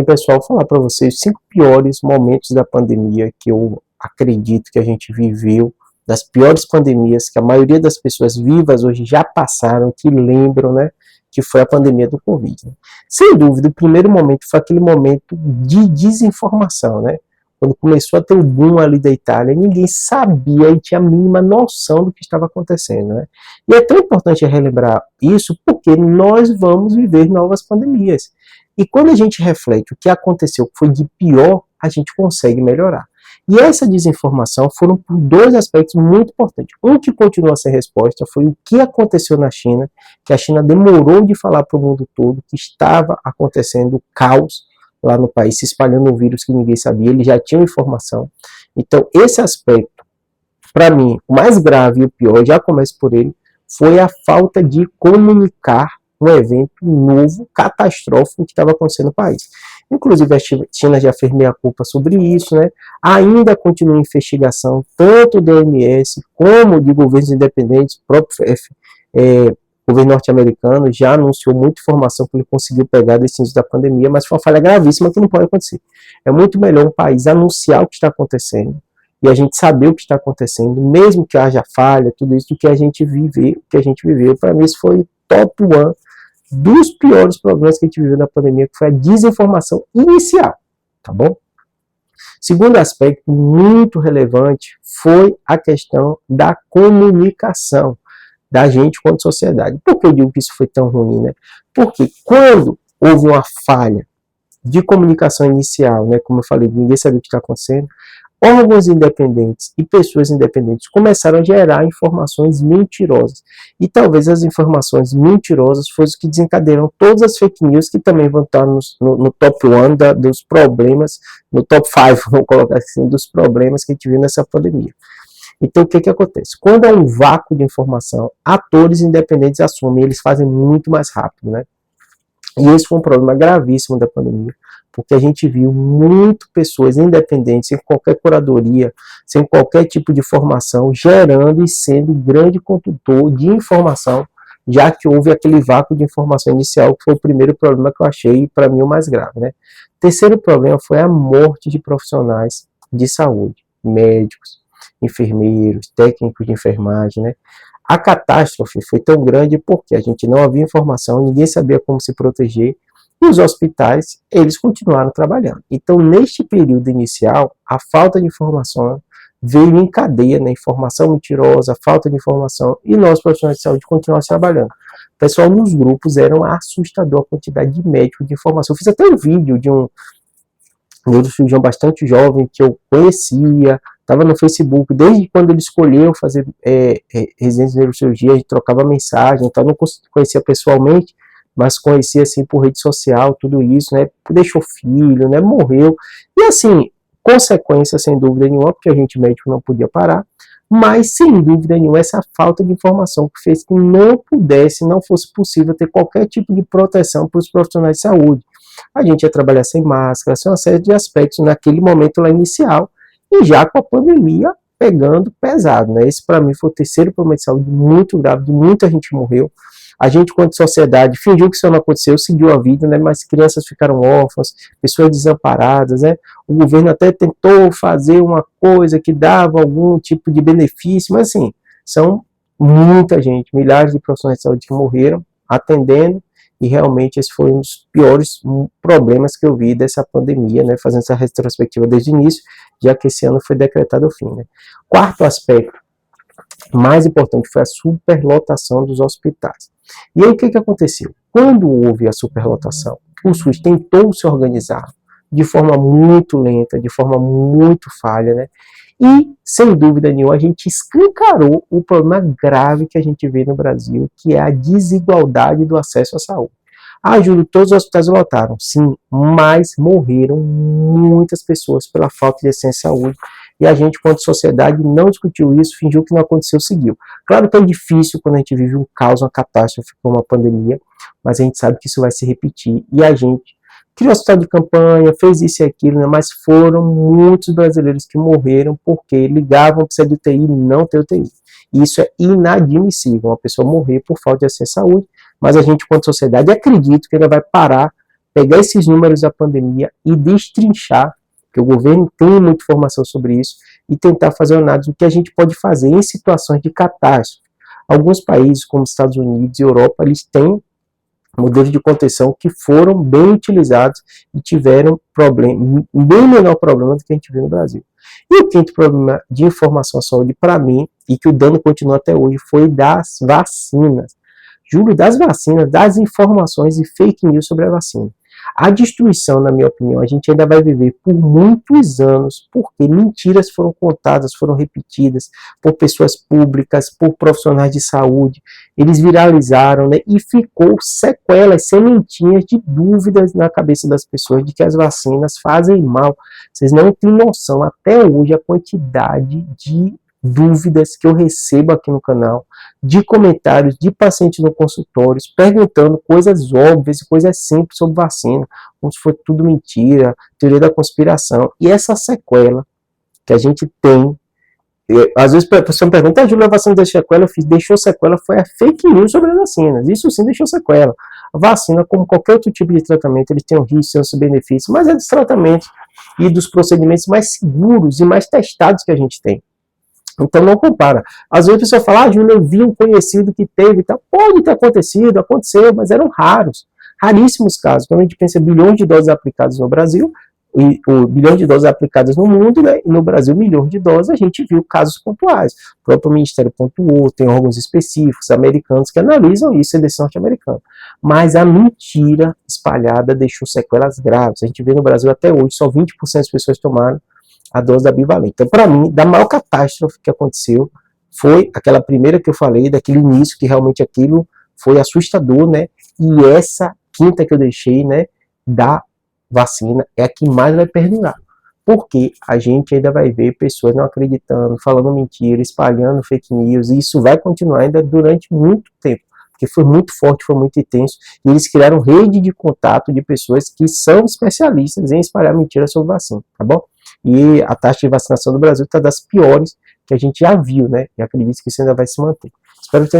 E, pessoal, vou falar para vocês 5 piores momentos da pandemia que eu acredito que a gente viveu, das piores pandemias que a maioria das pessoas vivas hoje já passaram, que lembram, né, que foi a pandemia do Covid. Né? Sem dúvida, o primeiro momento foi aquele momento de desinformação, né? Quando começou a ter o boom ali da Itália, ninguém sabia e tinha a mínima noção do que estava acontecendo, né? E é tão importante relembrar isso porque nós vamos viver novas pandemias. E quando a gente reflete o que aconteceu, que foi de pior, a gente consegue melhorar. E essa desinformação foram por 2 aspectos muito importantes. Um que continua sem resposta foi o que aconteceu na China, que a China demorou de falar para o mundo todo que estava acontecendo caos lá no país, se espalhando um vírus que ninguém sabia, eles já tinham informação. Então, esse aspecto, para mim, o mais grave e o pior, já começo por ele, foi a falta de comunicar um evento novo, catastrófico que estava acontecendo no país. Inclusive, a China já fez meia culpa sobre isso, né? Ainda continua em investigação, tanto do OMS como de governos independentes, o próprio governo norte-americano já anunciou muita informação que ele conseguiu pegar desse início da pandemia, mas foi uma falha gravíssima que não pode acontecer. É muito melhor um país anunciar o que está acontecendo e a gente saber o que está acontecendo, mesmo que haja falha, tudo isso, do que a gente viveu. Para mim, isso foi top 1 dos piores problemas que a gente viveu na pandemia, que foi a desinformação inicial, tá bom? Segundo aspecto muito relevante foi a questão da comunicação da gente quanto sociedade. Por que eu digo que isso foi tão ruim, né? Porque quando houve uma falha de comunicação inicial, né, como eu falei, ninguém sabia o que está acontecendo, órgãos independentes e pessoas independentes começaram a gerar informações mentirosas. E talvez as informações mentirosas fossem que desencadearam todas as fake news, que também vão estar no top 1 dos problemas, no top 5, vamos colocar assim, dos problemas que a gente viu nessa pandemia. Então, o que acontece? Quando há um vácuo de informação, atores independentes assumem, eles fazem muito mais rápido, né? E esse foi um problema gravíssimo da pandemia, porque a gente viu muito pessoas independentes, sem qualquer curadoria, sem qualquer tipo de formação, gerando e sendo grande condutor de informação, já que houve aquele vácuo de informação inicial, que foi o primeiro problema que eu achei, para mim, o mais grave, né? O terceiro problema foi a morte de profissionais de saúde, médicos, enfermeiros, técnicos de enfermagem, né? A catástrofe foi tão grande porque a gente não havia informação, ninguém sabia como se proteger, e os hospitais, eles continuaram trabalhando. Então, neste período inicial, a falta de informação veio em cadeia, né? Informação mentirosa, falta de informação, e nós, profissionais de saúde, continuamos trabalhando. O pessoal nos grupos era assustador a quantidade de médicos, de informação. Eu fiz até um vídeo de um neurocirurgião bastante jovem que eu conhecia, estava no Facebook, desde quando ele escolheu fazer residência de neurocirurgia, a gente trocava mensagem, então não conhecia pessoalmente, mas conhecia assim por rede social, tudo isso, né? Deixou filho, né? Morreu. E assim, consequência sem dúvida nenhuma, porque a gente médico não podia parar, mas sem dúvida nenhuma essa falta de informação que fez que não fosse possível ter qualquer tipo de proteção para os profissionais de saúde. A gente ia trabalhar sem máscara, sem uma série de aspectos naquele momento lá inicial, e já com a pandemia pegando pesado, né? Esse para mim foi o terceiro problema de saúde muito grave, muita gente morreu. A gente, quanto sociedade, fingiu que isso não aconteceu, seguiu a vida, né? Mas crianças ficaram órfãs, pessoas desamparadas, né? O governo até tentou fazer uma coisa que dava algum tipo de benefício, mas assim, são muita gente, milhares de profissionais de saúde que morreram atendendo, e realmente esse foi um dos piores problemas que eu vi dessa pandemia, né? Fazendo essa retrospectiva desde o início, já que esse ano foi decretado o fim, né? Quarto aspecto mais importante foi a superlotação dos hospitais. E aí o que aconteceu? Quando houve a superlotação, o SUS tentou se organizar de forma muito lenta, de forma muito falha, né? E, sem dúvida nenhuma, a gente escancarou o problema grave que a gente vê no Brasil, que é a desigualdade do acesso à saúde. Júlio, todos os hospitais lotaram, sim, mas morreram muitas pessoas pela falta de acesso à saúde. E a gente, quanto sociedade, não discutiu isso, fingiu que não aconteceu, seguiu. Claro que é difícil quando a gente vive um caos, uma catástrofe, como uma pandemia, mas a gente sabe que isso vai se repetir. E a gente criou hospital de campanha, fez isso e aquilo, né? Mas foram muitos brasileiros que morreram porque ligavam para de UTI e não ter UTI. E isso é inadmissível, uma pessoa morrer por falta de acesso à saúde, mas a gente, quanto sociedade, acredito que ainda vai parar pegar esses números da pandemia e destrinchar, porque o governo tem muita informação sobre isso, e tentar fazer uma análise do que a gente pode fazer em situações de catástrofe. Alguns países, como Estados Unidos e Europa, eles têm modelos de contenção que foram bem utilizados e tiveram bem menor problema do que a gente vê no Brasil. E o quinto problema de informação à saúde, para mim, e que o dano continua até hoje, foi das vacinas. Júlio, das vacinas, das informações e fake news sobre a vacina. A destruição, na minha opinião, a gente ainda vai viver por muitos anos, porque mentiras foram contadas, foram repetidas por pessoas públicas, por profissionais de saúde, eles viralizaram, né, e ficou sequelas, sementinhas de dúvidas na cabeça das pessoas de que as vacinas fazem mal. Vocês não têm noção, até hoje, a quantidade de dúvidas que eu recebo aqui no canal, de comentários de pacientes no consultório, perguntando coisas óbvias e coisas simples sobre vacina, como se fosse tudo mentira, teoria da conspiração. E essa sequela que a gente tem, às vezes a pessoa me pergunta, Júlio, a vacina deixou sequela? Deixou sequela, foi a fake news sobre as vacinas, isso sim deixou sequela. A vacina, como qualquer outro tipo de tratamento, ele tem um risco, tem seus benefícios, mas é dos tratamentos e dos procedimentos mais seguros e mais testados que a gente tem. Então não compara. Às vezes a pessoa fala, Júlio, eu vi um conhecido que teve, tá? Pode ter acontecido, aconteceu, mas eram raros, raríssimos casos. Quando a gente pensa em bilhões de doses aplicadas no Brasil, e bilhões de doses aplicadas no mundo, né? E no Brasil milhões de doses, a gente viu casos pontuais. O próprio Ministério pontuou, tem órgãos específicos, americanos, que analisam isso, CDC norte-americano. Mas a mentira espalhada deixou sequelas graves. A gente vê no Brasil até hoje, só 20% das pessoas tomaram a dose da bivalente. Então, para mim, da maior catástrofe que aconteceu, foi aquela primeira que eu falei, daquele início, que realmente aquilo foi assustador, né? E essa quinta que eu deixei, né, da vacina, é a que mais vai perdurar. Porque a gente ainda vai ver pessoas não acreditando, falando mentira, espalhando fake news, e isso vai continuar ainda durante muito tempo. Porque foi muito forte, foi muito intenso, e eles criaram rede de contato de pessoas que são especialistas em espalhar mentiras sobre vacina, tá bom? E a taxa de vacinação do Brasil está das piores que a gente já viu, né? E acredito que isso ainda vai se manter. Espero que tenha